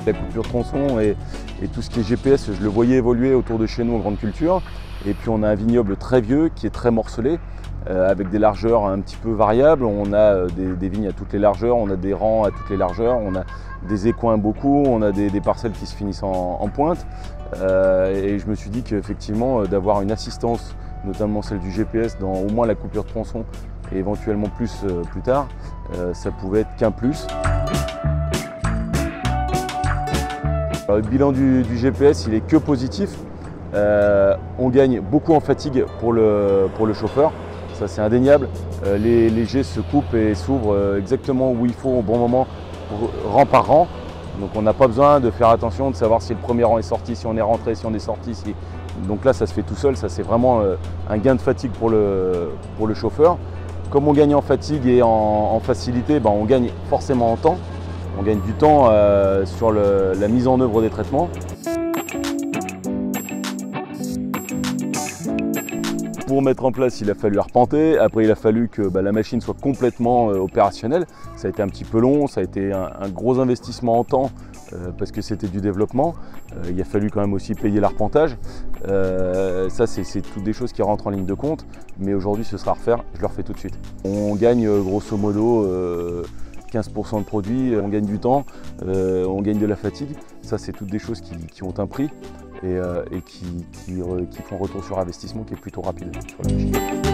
La coupure tronçon et tout ce qui est GPS, je le voyais évoluer autour de chez nous en grande culture. Et puis on a un vignoble très vieux qui est très morcelé, avec des largeurs un petit peu variables. On a des vignes à toutes les largeurs, on a des rangs à toutes les largeurs, on a des écoins beaucoup, on a des parcelles qui se finissent en pointe. Et je me suis dit qu'effectivement d'avoir une assistance, notamment celle du GPS, dans au moins la coupure de tronçon et éventuellement plus tard, ça pouvait être qu'un plus. Alors, le bilan du GPS, il est que positif. On gagne beaucoup en fatigue pour le chauffeur, ça c'est indéniable. Les jets se coupent et s'ouvrent exactement où il faut au bon moment, rang par rang. Donc on n'a pas besoin de faire attention, de savoir si le premier rang est sorti, si on est rentré, si on est sorti. Donc là ça se fait tout seul, ça c'est vraiment un gain de fatigue pour le chauffeur. Comme on gagne en fatigue et en facilité, on gagne forcément en temps. On gagne du temps sur la mise en œuvre des traitements. Pour mettre en place, il a fallu arpenter. Après, il a fallu que la machine soit complètement opérationnelle. Ça a été un petit peu long, ça a été un gros investissement en temps parce que c'était du développement. Il a fallu quand même aussi payer l'arpentage. Ça, c'est toutes des choses qui rentrent en ligne de compte. Mais aujourd'hui, ce sera à refaire. Je le refais tout de suite. On gagne grosso modo 15% de produit, on gagne du temps, on gagne de la fatigue. Ça, c'est toutes des choses qui ont un prix et qui font retour sur investissement qui est plutôt rapide sur la machine.